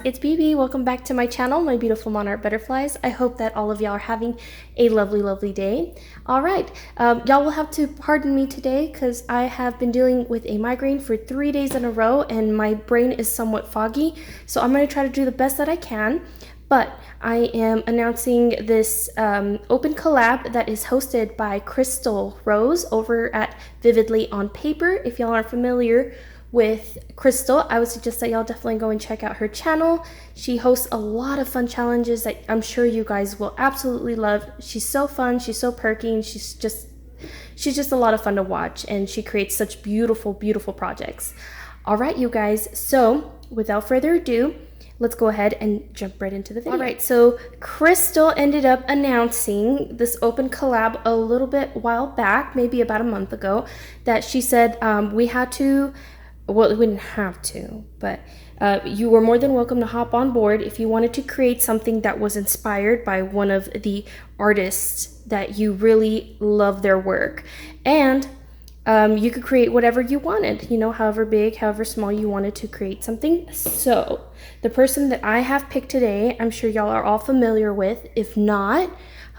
it's BB. Welcome back to my channel, my beautiful monarch butterflies. I hope that all of y'all are having a lovely day. All right, y'all will have to pardon me today because I have been dealing with a migraine for 3 days in a row and my brain is somewhat foggy. So I'm going to try to do the best that I can. But I am announcing this open collab that is hosted by Krystal Rose over at Vividly on Paper. If y'all aren't familiar with Krystal, I would suggest that y'all definitely go and check out her channel. She hosts a lot of fun challenges that I'm sure you guys will absolutely love. She's so fun, she's so perky, and she's just a lot of fun to watch, and she creates such beautiful projects. All right, you guys, so without further ado, let's go ahead and jump right into the video. All right, so Krystal ended up announcing this open collab a little bit while back, maybe about a month ago, that she said we had to, well, we didn't have to, but you were more than welcome to hop on board if you wanted to create something that was inspired by one of the artists that you really love their work. And you could create whatever you wanted, you know, however big, however small you wanted to create something. So the person that I have picked today, I'm sure y'all are all familiar with. If not,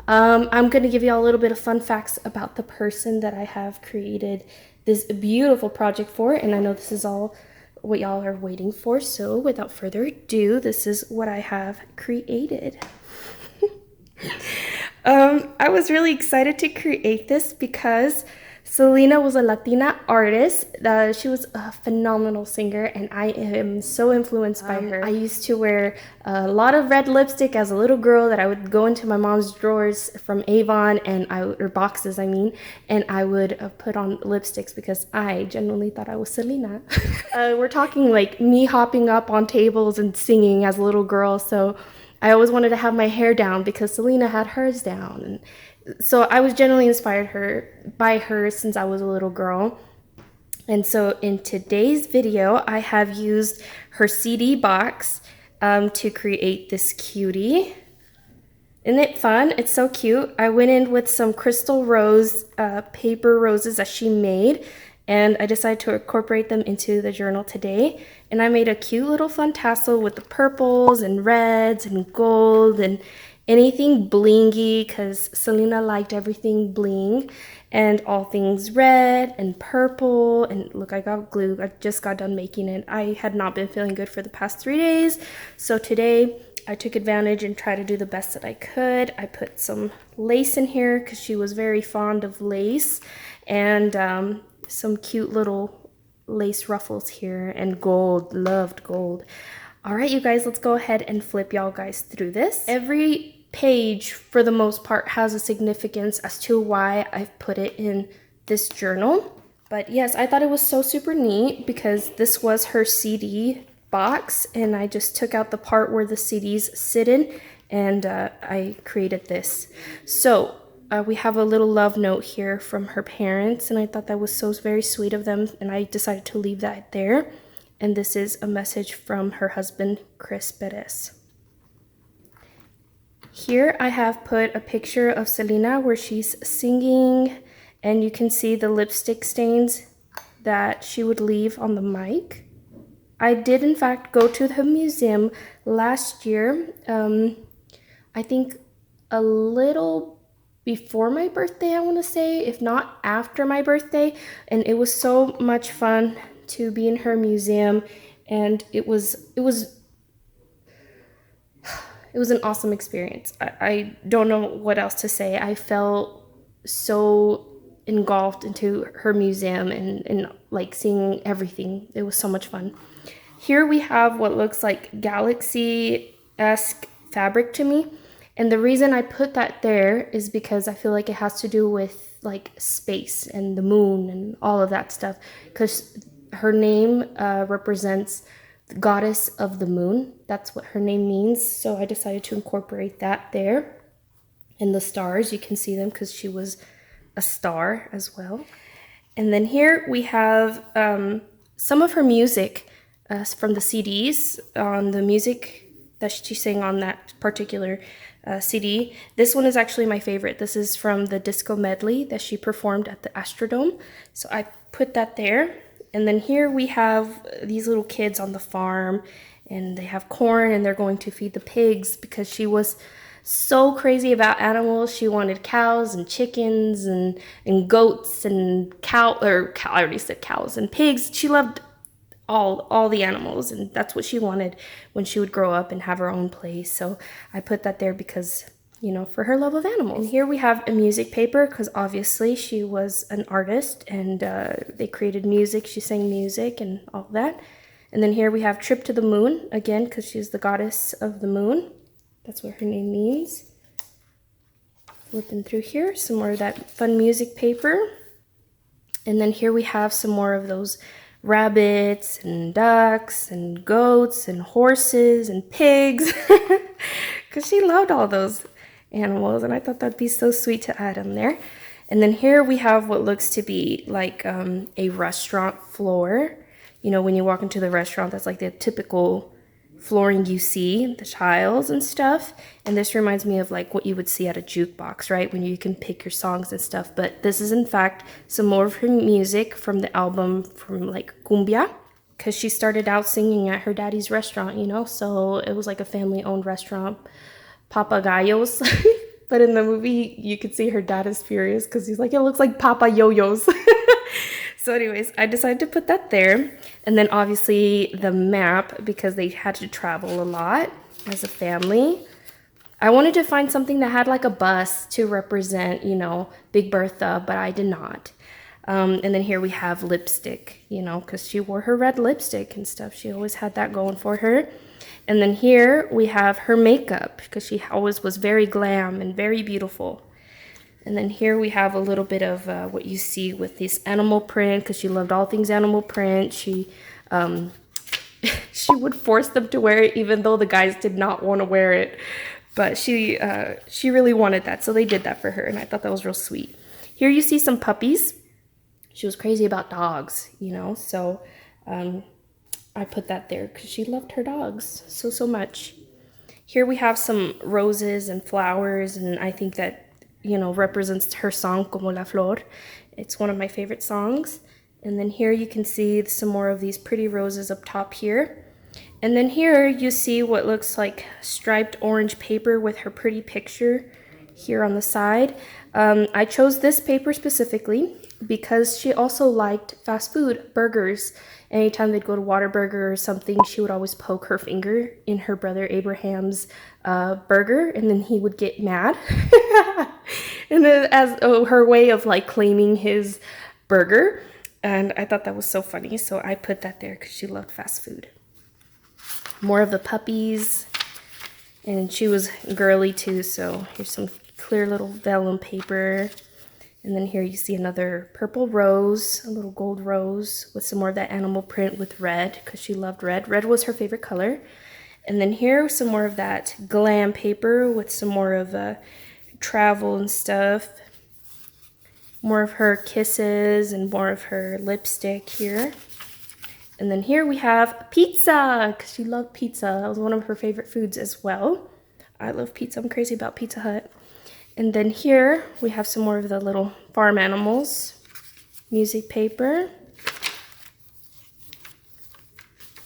I'm going to give y'all a little bit of fun facts about the person that I have created this beautiful project for. And I know this is all what y'all are waiting for. So without further ado, this is what I have created. I was really excited to create this because Selena was a Latina artist. She was a phenomenal singer, and I am so influenced by her. I used to wear a lot of red lipstick as a little girl that I would go into my mom's drawers from Avon, or boxes, I mean, and I would put on lipsticks because I genuinely thought I was Selena. We're talking like me hopping up on tables and singing as a little girl, so I always wanted to have my hair down because Selena had hers down. And so I was genuinely inspired by her since I was a little girl. And so in today's video, I have used her CD box to create this cutie. Isn't it fun? It's so cute. I went in with some Krystal Rose paper roses that she made, and I decided to incorporate them into the journal today. And I made a cute little fun tassel with the purples and reds and gold and anything blingy, because Selena liked everything bling, and all things red and purple. And look, I got glue. I just got done making it. I had not been feeling good for the past 3 days, so today I took advantage and tried to do the best that I could. I put some lace in here because she was very fond of lace, and some cute little lace ruffles here, and gold. Loved gold. All right, you guys, let's go ahead and flip y'all guys through this. Every page, for the most part, has a significance as to why I've put it in this journal. But yes, I thought it was so super neat because this was her CD box, and I just took out the part where the CDs sit in, and I created this. So we have a little love note here from her parents, and I thought that was so very sweet of them, and I decided to leave that there. And this is a message from her husband, Chris Perez. Here I have put a picture of Selena where she's singing, and you can see the lipstick stains that she would leave on the mic. I did in fact go to the museum last year, I think a little before my birthday, I want to say, if not after my birthday, and it was so much fun to be in her museum, and it was an awesome experience. I don't know what else to say. I felt so engulfed into her museum and like seeing everything. It was so much fun. Here we have what looks like galaxy-esque fabric to me. And the reason I put that there is because I feel like it has to do with like space and the moon and all of that stuff. Because her name represents the goddess of the moon. That's what her name means. So I decided to incorporate that there. And the stars, you can see them because she was a star as well. And then here we have some of her music from the CDs, on the music that she sang on that particular CD. This one is actually my favorite. This is from the disco medley that she performed at the Astrodome. So I put that there. And then here we have these little kids on the farm, and they have corn, and they're going to feed the pigs because she was so crazy about animals. She wanted cows and chickens and goats and I already said cows and pigs. She loved all the animals, and that's what she wanted when she would grow up and have her own place. So I put that there because, you know, for her love of animals. And here we have a music paper because obviously she was an artist, and they created music. She sang music and all that. And then here we have Trip to the Moon, again, because she's the goddess of the moon. That's what her name means. Flipping through here, some more of that fun music paper. And then here we have some more of those rabbits and ducks and goats and horses and pigs, because she loved all those animals, and I thought that'd be so sweet to add in there. And then here we have what looks to be like a restaurant floor. You know, when you walk into the restaurant, that's like the typical flooring you see, the tiles and stuff. And this reminds me of like what you would see at a jukebox, right? When you can pick your songs and stuff. But this is in fact some more of her music from the album from like Cumbia, because she started out singing at her daddy's restaurant, you know? So it was like a family-owned restaurant, Papa Gallos. But in the movie, you could see her dad is furious because he's like, it looks like Papa Yo-Yos. So anyways, I decided to put that there. And then obviously the map, because they had to travel a lot as a family. I wanted to find something that had like a bus to represent, you know, Big Bertha, but I did not. And then here we have lipstick, you know, because she wore her red lipstick and stuff. She always had that going for her. And then here we have her makeup, because she always was very glam and very beautiful. And then here we have a little bit of what you see with this animal print, because she loved all things animal print. She she would force them to wear it, even though the guys did not want to wear it. But she really wanted that, so they did that for her, and I thought that was real sweet. Here you see some puppies. She was crazy about dogs, you know, so I put that there because she loved her dogs so much. Here we have some roses and flowers, and I think that, you know, represents her song Como la Flor. It's one of my favorite songs. And then here you can see some more of these pretty roses up top here. And then here you see what looks like striped orange paper with her pretty picture here on the side. I chose this paper specifically because she also liked fast food, burgers. Anytime they'd go to Whataburger or something, she would always poke her finger in her brother Abraham's burger, and then he would get mad. And then as her way of like claiming his burger. And I thought that was so funny, so I put that there because she loved fast food. More of the puppies, and she was girly too, so here's some clear little vellum paper. And then here you see another purple rose, a little gold rose with some more of that animal print with red, because she loved red. Red was her favorite color. And then here some more of that glam paper with some more of travel and stuff. More of her kisses and more of her lipstick here. And then here we have pizza, because she loved pizza. That was one of her favorite foods as well. I love pizza. I'm crazy about Pizza Hut. And then here we have some more of the little farm animals. Music paper.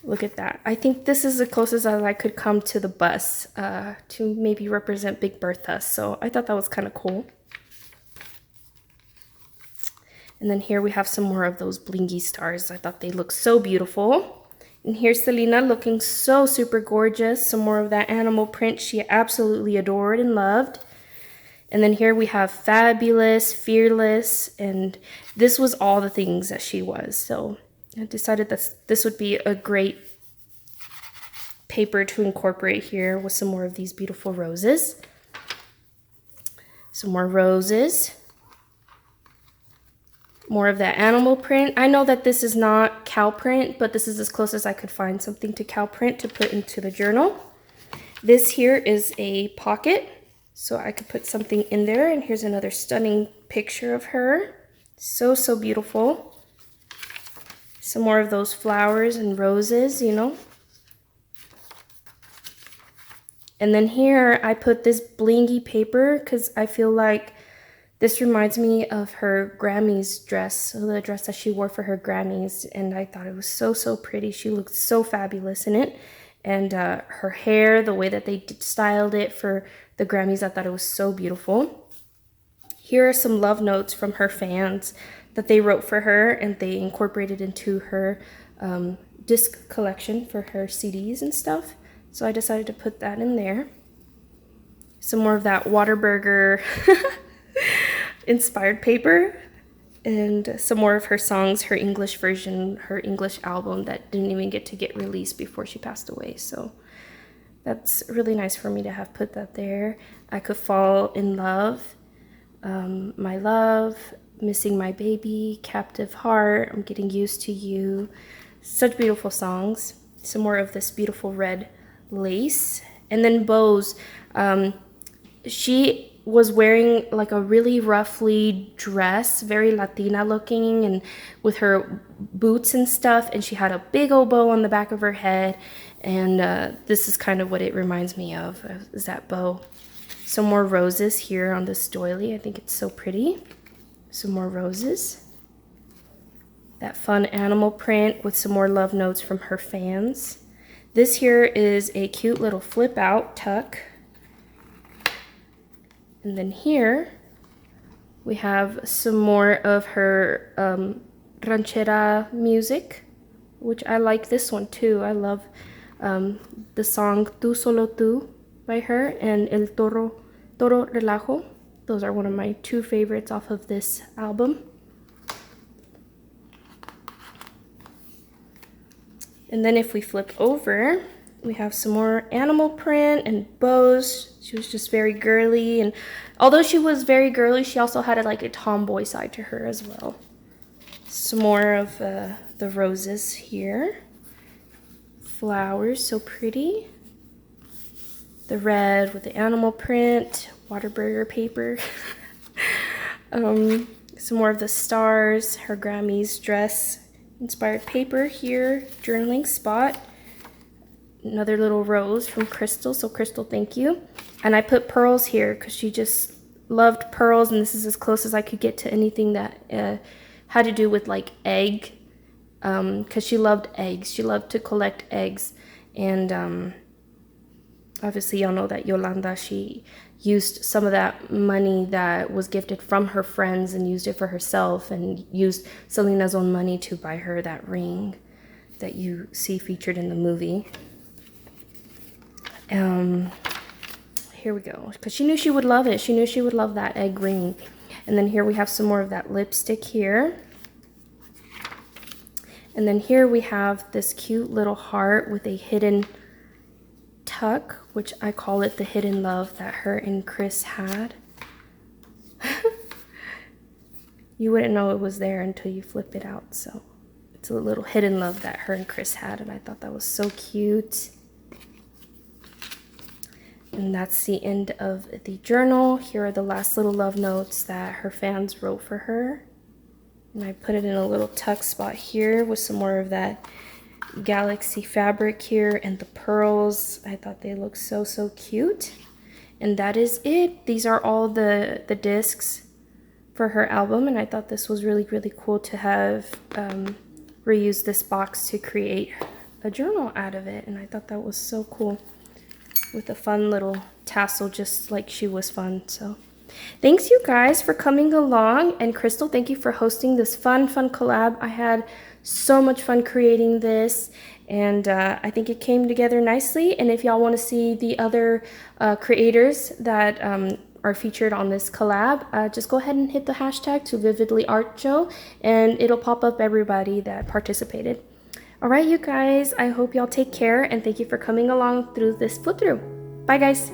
Look at that. I think this is the closest that I could come to the bus to maybe represent Big Bertha. So I thought that was kind of cool. And then here we have some more of those blingy stars. I thought they looked so beautiful. And here's Selena looking so super gorgeous. Some more of that animal print she absolutely adored and loved. And then here we have fabulous, fearless, and this was all the things that she was. So I decided that this would be a great paper to incorporate here with some more of these beautiful roses. Some more roses. More of that animal print. I know that this is not cow print, but this is as close as I could find something to cow print to put into the journal. This here is a pocket, so I could put something in there. And here's another stunning picture of her. So beautiful. Some more of those flowers and roses, you know. And then here I put this blingy paper because I feel like this reminds me of her Grammys dress, the dress that she wore for her Grammys, and I thought it was so pretty. She looked so fabulous in it. And her hair, the way that they styled it for the Grammys, I thought it was so beautiful. Here are some love notes from her fans that they wrote for her, and they incorporated into her disc collection for her CDs and stuff. So I decided to put that in there. Some more of that Whataburger inspired paper, and some more of her songs, her English version, her English album that didn't even get to get released before she passed away. So that's really nice for me to have put that there. I Could Fall in Love, My Love, Missing My Baby, Captive Heart, I'm Getting Used to You. Such beautiful songs. Some more of this beautiful red lace. And then bows. She was wearing like a really roughly dress, very Latina looking, and with her boots and stuff, and she had a big old bow on the back of her head, and this is kind of what it reminds me of, is that bow. Some more roses here on this doily. I think it's so pretty. Some more roses. That fun animal print with some more love notes from her fans. This here is a cute little flip out tuck. And then here we have some more of her ranchera music, which I like this one too. I love the song Tu Solo Tu by her and El Toro Relajo. Those are one of my two favorites off of this album. And then if we flip over, we have some more animal print and bows. She was just very girly, and although she was very girly, she also had like a tomboy side to her as well. Some more of the roses here. Flowers, so pretty. The red with the animal print, Whataburger paper. Some more of the stars, her Grammys dress inspired paper here, journaling spot. Another little rose from Krystal, so Krystal, thank you. And I put pearls here because she just loved pearls, and this is as close as I could get to anything that had to do with like egg, because she loved eggs. She loved to collect eggs, and obviously y'all know that Yolanda, she used some of that money that was gifted from her friends and used it for herself, and used Selena's own money to buy her that ring that you see featured in the movie. Here we go, because she knew she would love it. She knew she would love that egg ring. And then here we have some more of that lipstick here. And then here we have this cute little heart with a hidden tuck, which I call it the hidden love that her and Chris had. You wouldn't know it was there until you flip it out. So it's a little hidden love that her and Chris had, and I thought that was so cute. And that's the end of the journal. Here are the last little love notes that her fans wrote for her. And I put it in a little tuck spot here with some more of that galaxy fabric here and the pearls. I thought they looked so, so cute. And that is it. These are all the discs for her album. And I thought this was really, really cool to have reused this box to create a journal out of it. And I thought that was so cool, with a fun little tassel, just like she was fun. So thanks you guys for coming along, and Krystal, thank you for hosting this fun collab. I had so much fun creating this, and I think it came together nicely. And if y'all want to see the other creators that are featured on this collab, just go ahead and hit the hashtag to vividlyartshow, and it'll pop up everybody that participated. All right, you guys, I hope y'all take care, and thank you for coming along through this flip through. Bye, guys.